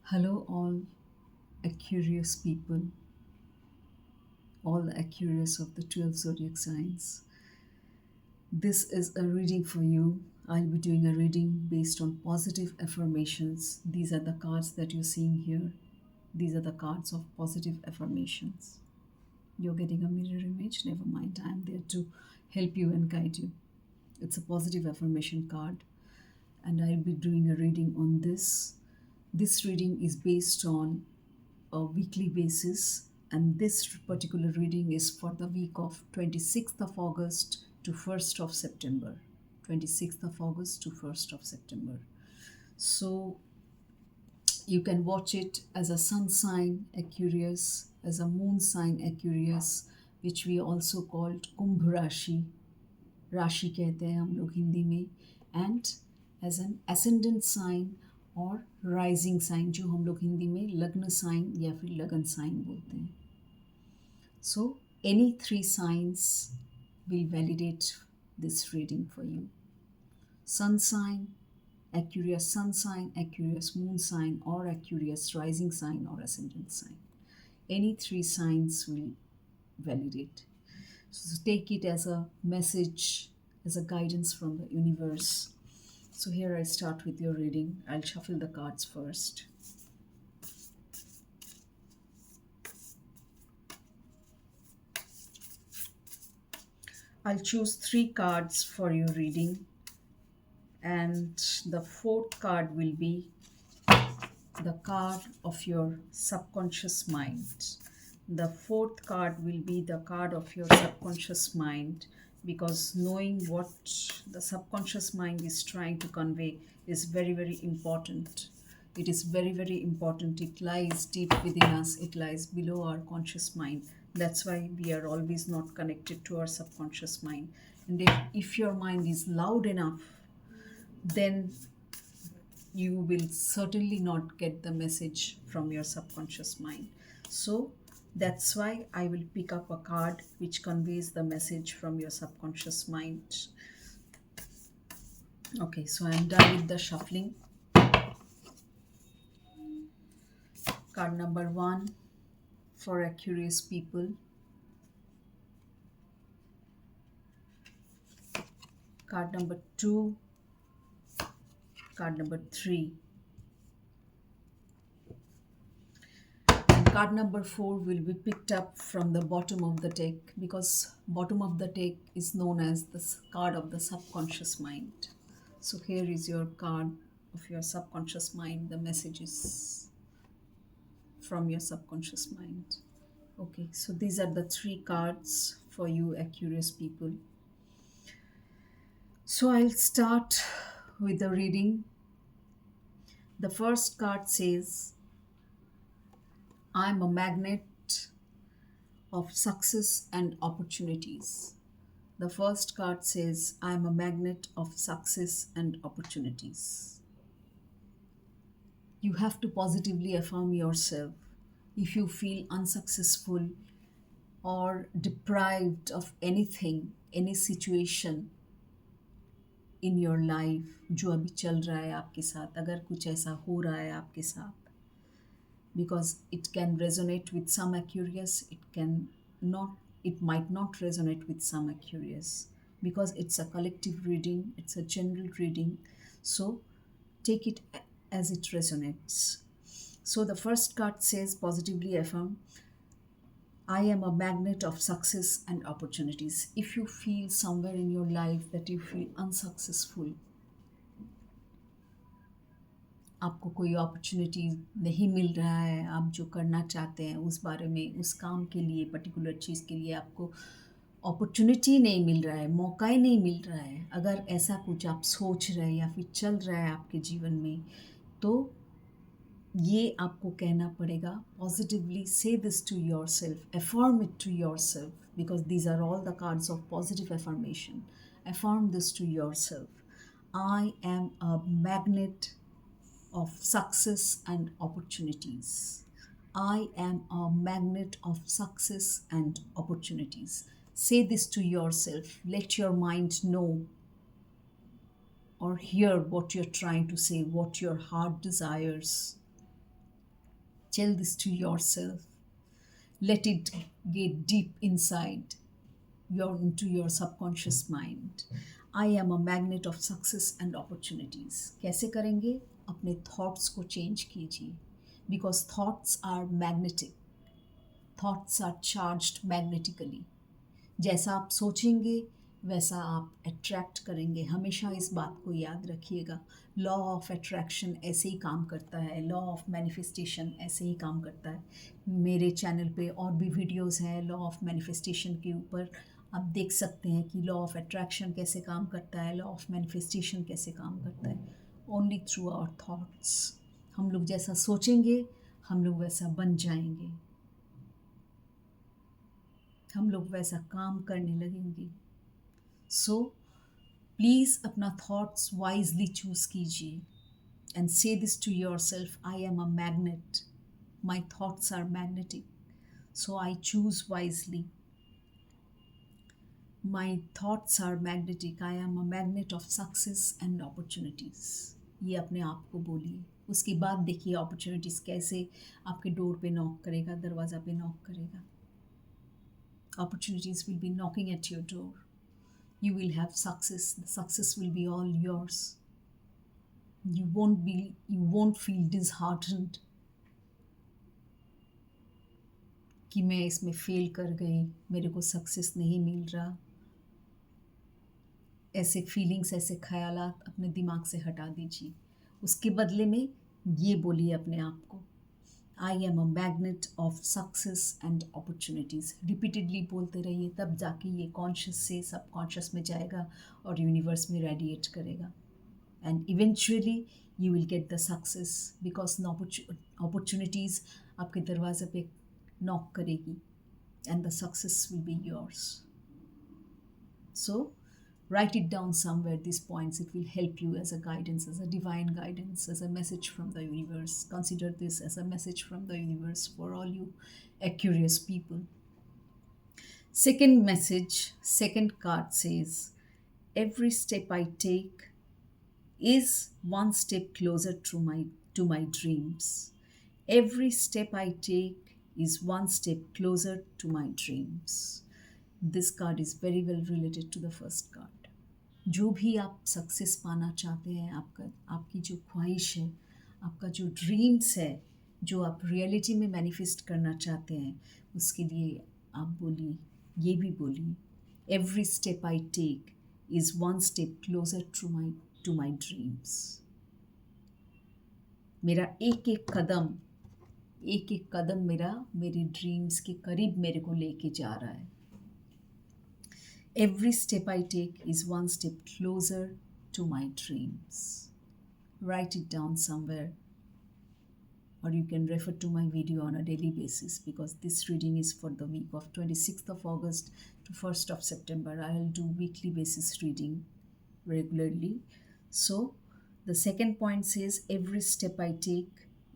Hello, all Aquarius people, all the Aquarius of the 12 zodiac signs. This is a reading for you. I'll be doing a reading based on positive affirmations. These are the cards that you're seeing here. These are the cards of positive affirmations. You're getting a mirror image, never mind. I'm there to help you and guide you. It's a positive affirmation card, and I'll be doing a reading on this. This reading is based on a weekly basis, and this particular reading is for the week of 26th of August to 1st of September. 26th of August to 1st of September. So you can watch it as a sun sign Aquarius, as a moon sign Aquarius, which we also called कुंभ राशि, राशि कहते हैं हम लोग हिंदी में, and as an ascendant sign और rising sign, जो हम लोग हिंदी में लग्न साइन या फिर लगन साइन बोलते हैं. So any 3 signs will validate this reading for you. Sun sign, Aquarius sun sign, Aquarius moon sign, or Aquarius rising sign or ascendant sign. Any 3 signs will validate. So take it as a message, as a guidance from the universe. So here I start with your reading. I'll shuffle the cards first. I'll choose 3 cards for your reading, and the 4th card will be the card of your subconscious mind. The 4th card will be the card of your subconscious mind, because knowing what the subconscious mind is trying to convey is very, very important. It is very, very important. It lies deep within us, it lies below our conscious mind. That's why we are always not connected to our subconscious mind. And if your mind is loud enough, then you will certainly not get the message from your subconscious mind. So that's why I will pick up a card which conveys the message from your subconscious mind. Okay, so I'm done with the shuffling. Card number 1 for Aquarius people. Card number 2. Card number 3. Card number 4 will be picked up from the bottom of the deck, because bottom of the deck is known as the card of the subconscious mind. So here is your card of your subconscious mind, the messages from your subconscious mind. Okay, so these are the 3 cards for you Aquarius people. So I'll start with the reading. The first card says, I'm a magnet of success and opportunities. The first card says, I'm a magnet of success and opportunities. You have to positively affirm yourself. If you feel unsuccessful or deprived of anything, any situation in your life, जो अभी चल रहा है आपके साथ, अगर कुछ ऐसा हो रहा है आपके साथ, because it can resonate with some Aquarius, it might not resonate with some Aquarius, because it's a collective reading, it's a general reading. So take it as it resonates. So the first card says, positively affirm, I am a magnet of success and opportunities. If you feel somewhere in your life that you feel unsuccessful, आपको कोई opportunity नहीं मिल रहा है, आप जो करना चाहते हैं उस बारे में, उस काम के लिए, पर्टिकुलर चीज़ के लिए आपको अपॉर्चुनिटी नहीं मिल रहा है, मौका ही नहीं मिल रहा है, अगर ऐसा कुछ आप सोच रहे हैं या फिर चल रहा है आपके जीवन में, तो ये आपको कहना पड़ेगा positively. Say this to yourself, affirm it to yourself, because these are all the cards of positive affirmation. Affirm this to yourself. I am a magnet of success and opportunities. I am a magnet of success and opportunities. Say this to yourself. Let your mind know or hear what you're trying to say, what your heart desires. Tell this to yourself. Let it get deep inside into your subconscious mind. I am a magnet of success and opportunities. कैसे करेंगे? अपने thoughts को change कीजिए, because thoughts are magnetic, thoughts are charged magnetically. जैसा आप सोचेंगे वैसा आप अट्रैक्ट करेंगे. हमेशा इस बात को याद रखिएगा. लॉ ऑफ अट्रैक्शन ऐसे ही काम करता है, लॉ ऑफ मैनिफेस्टेशन ऐसे ही काम करता है. मेरे चैनल पे और भी वीडियोस हैं लॉ ऑफ मैनिफेस्टेशन के ऊपर. आप देख सकते हैं कि लॉ ऑफ अट्रैक्शन कैसे काम करता है, लॉ ऑफ मैनिफेस्टेशन कैसे काम करता है. Only through our thoughts. हम लोग जैसा सोचेंगे हम लोग वैसा बन जाएंगे, हम लोग वैसा काम करने लगेंगे. सो प्लीज़ अपना थॉट्स वाइजली चूज़ कीजिए and say this to yourself. I am a magnet, my thoughts are magnetic, so I choose wisely. My thoughts are magnetic, I am a magnet of success and opportunities. ये अपने आप को बोलिए. उसके बाद देखिए opportunities कैसे आपके डोर पे नॉक करेगा, दरवाज़ा पे नॉक करेगा. Opportunities will be knocking at your door. You will have success. The success will be all yours. You won't feel disheartened कि मैं इसमें फेल कर गई, मेरे को सक्सेस नहीं मिल रहा. ऐसे फीलिंग्स, ऐसे ख्यालात अपने दिमाग से हटा दीजिए. उसके बदले में ये बोलिए अपने आप को, आई am a magnet of success and opportunities. Repeatedly बोलते रहिए, तब जाके ये कॉन्शियस से सबकॉन्शियस में जाएगा और यूनिवर्स में रेडिएट करेगा. And eventually you will get the success, because opportunities आपके दरवाजे पे नॉक करेगी and the success will be yours. So write it down somewhere, these points. It will help you as a guidance, as a divine guidance, as a message from the universe. Consider this as a message from the universe for all you curious people. Second message, second card says, every step I take is one step closer to my dreams. Every step I take is one step closer to my dreams. This card is very well related to the first card. जो भी आप success पाना चाहते हैं, आपकी जो ख्वाहिश है, आपका जो ड्रीम्स है, जो आप रियलिटी में मैनिफेस्ट करना चाहते हैं, उसके लिए आप बोलिए, ये भी बोलिए, every step I take is one step closer to my dreams. मेरा एक एक कदम मेरे ड्रीम्स के करीब मेरे को लेके जा रहा है. Every step I take is one step closer to my dreams. Write it down somewhere, or you can refer to my video on a daily basis, because this reading is for the week of 26th of August to 1st of September. I will do weekly basis reading regularly. So the second point says, every step I take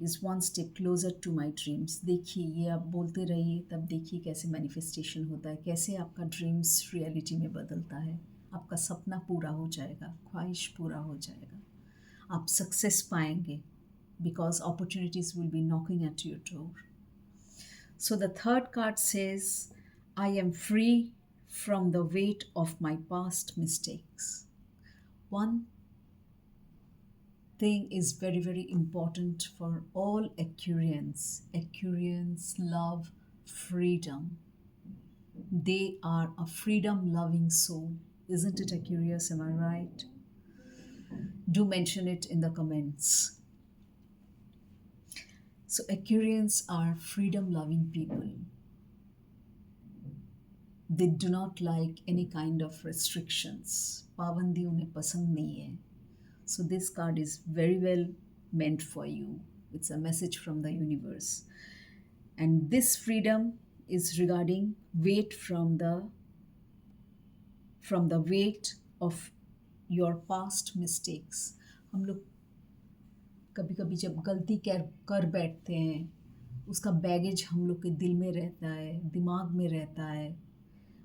is one step closer to my dreams. देखिए, ये आप बोलते रहिए, तब देखिए कैसे manifestation होता है, कैसे आपका ड्रीम्स रियलिटी में बदलता है. आपका सपना पूरा हो जाएगा, ख्वाहिश पूरा हो जाएगा, आप सक्सेस पाएंगे, because opportunities will be knocking at your door. So the third card says, I am free from the weight of my past mistakes. One thing is very, very important for all Aquarians. Aquarians love freedom. They are a freedom-loving soul. Isn't it, Aquarius? Am I right? Do mention it in the comments. So Aquarians are freedom-loving people. They do not like any kind of restrictions. पाबंदी उन्हें पसंद नहीं है. So this card is very well meant for you. It's a message from the universe. And this freedom is regarding weight from the weight of your past mistakes. हम लोग कभी कभी जब गलती कर बैठते हैं, उसका बैगेज हम लोग के दिल में रहता है, दिमाग में रहता है,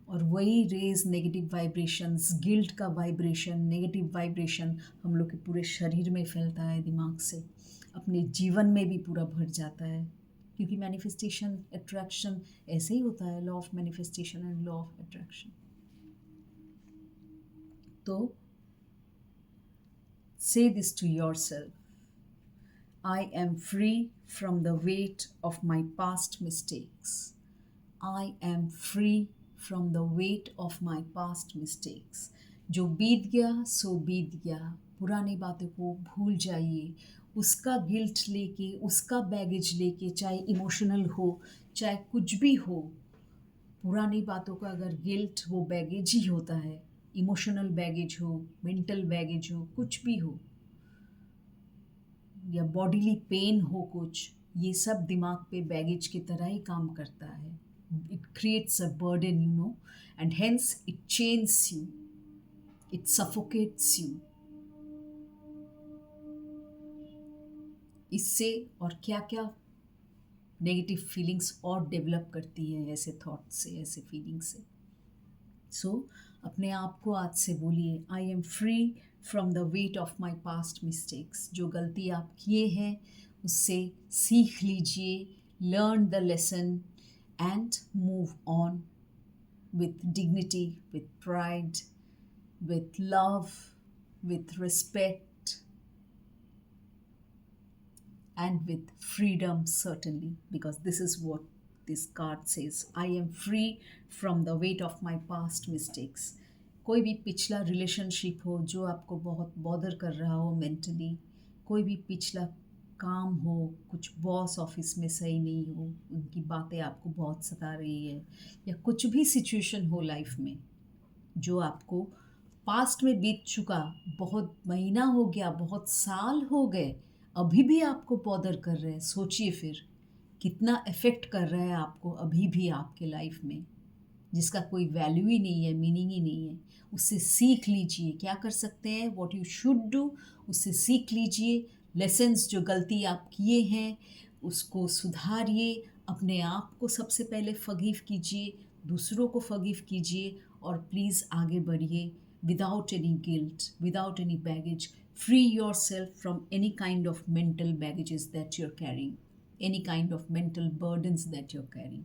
और वही रेज नेगेटिव वाइब्रेशंस, गिल्ट का वाइब्रेशन, नेगेटिव वाइब्रेशन हम लोग के पूरे शरीर में फैलता है, दिमाग से अपने जीवन में भी पूरा भर जाता है. क्योंकि मैनिफेस्टेशन अट्रैक्शन ऐसे ही होता है, law of manifestation and law of attraction. तो say this to yourself: I am free from the weight of my past mistakes. I am free from the weight of my past mistakes. जो बीत गया सो बीत गया, पुरानी बातों को भूल जाइए। उसका गिल्ट लेके, उसका बैगेज लेके, चाहे इमोशनल हो चाहे कुछ भी हो, पुरानी बातों का अगर गिल्ट, वो बैगेज ही होता है। इमोशनल बैगेज हो, मेंटल बैगेज हो, कुछ भी हो, या बॉडीली पेन हो कुछ, ये सब दिमाग पे बैगेज की तरह ही काम करता है। It creates a burden, you know, and hence it chains you, it suffocates you. इससे और क्या क्या नेगेटिव फीलिंग्स और डेवलप करती है ऐसे थॉट से, ऐसे फीलिंग से। सो अपने आप को आज से बोलिए, आई am free from the weight of my past mistakes. जो गलती आप किए हैं उससे सीख लीजिए, learn the lesson and move on with dignity, with pride, with love, with respect, and with freedom, certainly, because this is what this card says: I am free from the weight of my past mistakes. कोई भी पिछला relationship हो जो आपको बहुत bother कर रहा हो मेंटली, कोई भी पिछला काम हो, कुछ बॉस ऑफिस में सही नहीं हो, उनकी बातें आपको बहुत सता रही है, या कुछ भी सिचुएशन हो लाइफ में जो आपको पास्ट में बीत चुका, बहुत महीना हो गया, बहुत साल हो गए, अभी भी आपको बॉदर कर रहे हैं, सोचिए फिर कितना इफ़ेक्ट कर रहा है आपको अभी भी आपके लाइफ में, जिसका कोई वैल्यू ही नहीं है, मीनिंग ही नहीं है। उससे सीख लीजिए, क्या कर सकते हैं, व्हाट यू शुड डू, उससे सीख लीजिए। लेसन्स, जो गलती आप किए हैं उसको सुधारिए, अपने आप को सबसे पहले फॉरगिव कीजिए, दूसरों को फॉरगिव कीजिए, और प्लीज़ आगे बढ़िए without any guilt, without any baggage. Free yourself from any kind of mental baggages that you are carrying, any kind of mental burdens that you're carrying.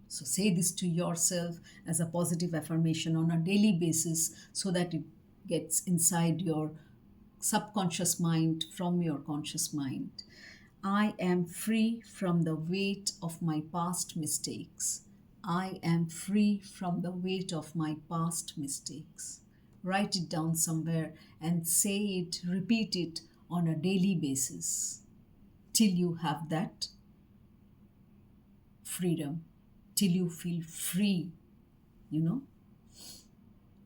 So say this to yourself as a positive affirmation on a daily basis so that it gets inside your subconscious mind from your conscious mind. I am free from the weight of my past mistakes. I am free from the weight of my past mistakes. Write it down somewhere and say it, repeat it on a daily basis till you have that freedom, till you feel free, you know.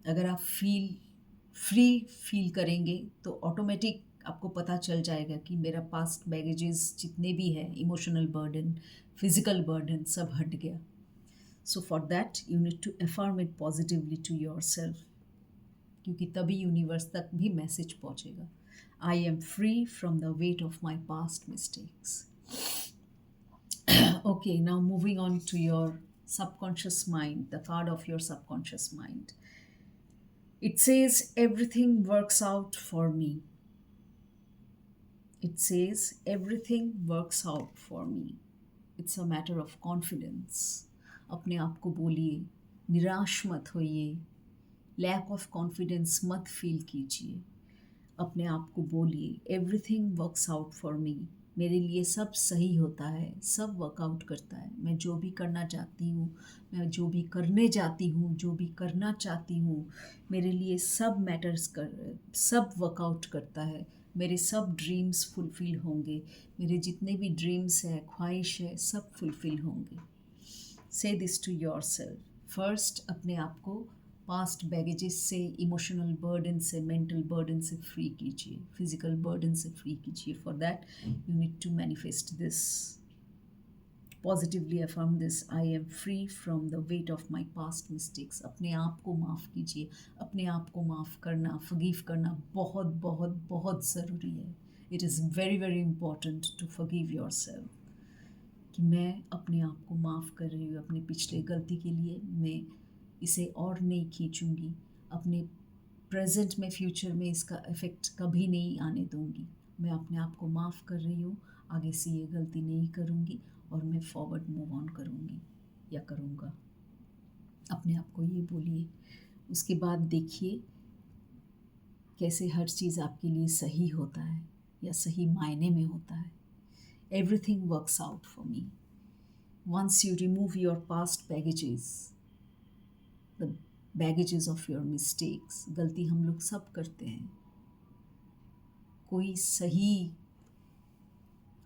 अगर आप free feel करेंगे तो automatic आपको पता चल जाएगा कि मेरा पास्ट बैगेजेस जितने भी हैं, इमोशनल बर्डन, फिजिकल बर्डन, सब हट गया। So for that you need to affirm it positively to yourself, क्योंकि तभी यूनिवर्स तक भी मैसेज पहुंचेगा। I am free from the weight of my past mistakes. Okay, now moving on to your subconscious mind, the card of your subconscious mind. It says, everything works out for me. It says, everything works out for me. It's a matter of confidence. अपने आप को बोलिए, निराश मत होइए, lack of confidence मत feel कीजिए। अपने आप को बोलिए, एवरीथिंग वर्क्स आउट फॉर मी। मेरे लिए सब सही होता है, सब वर्कआउट करता है। मैं जो भी करना चाहती हूँ, मैं जो भी करने जाती हूँ, जो भी करना चाहती हूँ, मेरे लिए सब मैटर्स कर, सब वर्कआउट करता है। मेरे सब ड्रीम्स फुलफ़िल होंगे, मेरे जितने भी ड्रीम्स है, ख्वाहिश है, सब फुलफ़िल होंगे। Say this to yourself. First अपने आप को पास्ट बैगेजेस से, इमोशनल बर्डन से, मेंटल बर्डन से फ्री कीजिए, फिजिकल बर्डन से फ्री कीजिए। For that you need to manifest this, positively affirm this: I am free from the weight of my past mistakes. अपने आप को माफ़ कीजिए। अपने आप को माफ़ करना, फॉरगिव करना बहुत बहुत बहुत ज़रूरी है। It is very very important to forgive yourself, कि मैं अपने आप को माफ़ कर रही हूँ अपनी पिछले गलती के लिए, मैं इसे और नहीं खींचूंगी, अपने प्रेजेंट में, फ्यूचर में इसका इफ़ेक्ट कभी नहीं आने दूंगी। मैं अपने आप को माफ़ कर रही हूँ, आगे से ये गलती नहीं करूँगी और मैं फॉरवर्ड मूव ऑन करूँगी या करूँगा। अपने आप को ये बोलिए। उसके बाद देखिए कैसे हर चीज़ आपके लिए सही होता है या सही मायने में होता है। Everything works out for me once you remove your past baggages, the baggages of your mistakes. गलती हम लोग सब करते हैं, कोई सही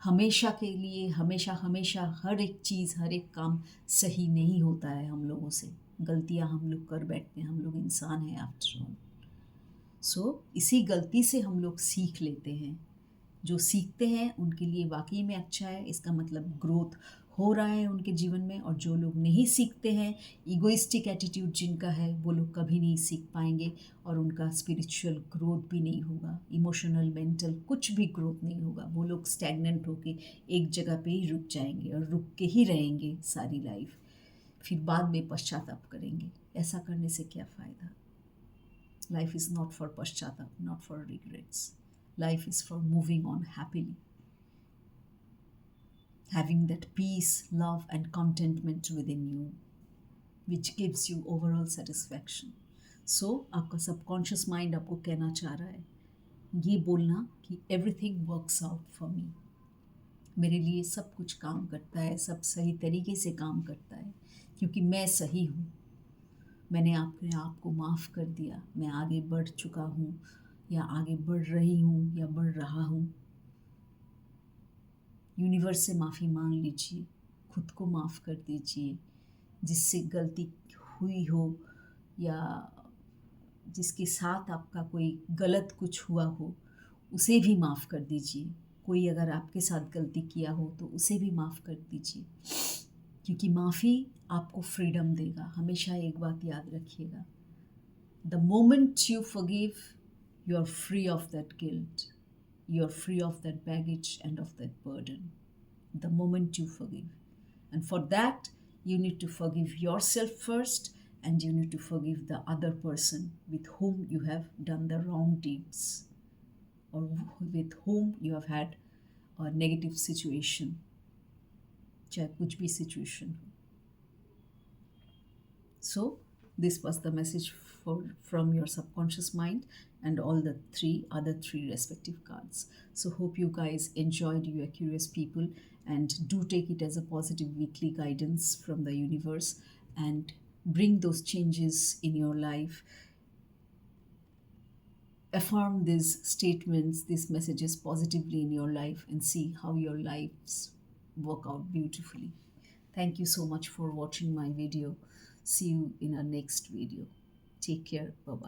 हमेशा के लिए हमेशा हमेशा हर एक चीज़ हर एक काम सही नहीं होता है। हम लोगों से गलतियां हम लोग कर बैठते हैं, हम लोग इंसान हैं आफ्टर ऑल। सो इसी गलती से हम लोग सीख लेते हैं। जो सीखते हैं उनके लिए वाकई में अच्छा है, इसका मतलब ग्रोथ हो रहा है उनके जीवन में। और जो लोग नहीं सीखते हैं, ईगोइस्टिक एटीट्यूड जिनका है, वो लोग कभी नहीं सीख पाएंगे और उनका स्पिरिचुअल ग्रोथ भी नहीं होगा, इमोशनल मेंटल कुछ भी ग्रोथ नहीं होगा। वो लोग स्टैग्नेंट होके एक जगह पे ही रुक जाएंगे और रुक के ही रहेंगे सारी लाइफ, फिर बाद में पश्चाताप करेंगे। ऐसा करने से क्या फ़ायदा? Life is not for paschatap, not for regrets. Life is for moving on happily, having that peace, love, and contentment within you, which gives you overall satisfaction. So, आपका सबकॉन्शियस माइंड आपको कहना चाह रहा है ये बोलना कि एवरीथिंग वर्क्स आउट फॉर मी। मेरे लिए सब कुछ काम करता है, सब सही तरीके से काम करता है क्योंकि मैं सही हूँ। मैंने अपने आप को माफ़ कर दिया, मैं आगे बढ़ चुका हूँ या आगे बढ़ रही हूँ या बढ़ रहा हूँ। यूनिवर्स से माफ़ी मांग लीजिए, खुद को माफ़ कर दीजिए। जिससे गलती हुई हो या जिसके साथ आपका कोई गलत कुछ हुआ हो, उसे भी माफ़ कर दीजिए। कोई अगर आपके साथ गलती किया हो तो उसे भी माफ़ कर दीजिए, क्योंकि माफ़ी आपको फ्रीडम देगा। हमेशा एक बात याद रखिएगा, the moment you forgive, you are free of that guilt, you are free of that baggage and of that burden. The moment you forgive. And for that, you need to forgive yourself first, and you need to forgive the other person with whom you have done the wrong deeds or with whom you have had a negative situation, चाहे कुछ भी situation हो. So, this was the message from your subconscious mind and all the other three respective cards. So, hope you guys enjoyed, you are curious people, and do take it as a positive weekly guidance from the universe and bring those changes in your life. Affirm these statements, these messages positively in your life and see how your lives work out beautifully. Thank you so much for watching my video. See you in our next video. Take care. Bye bye.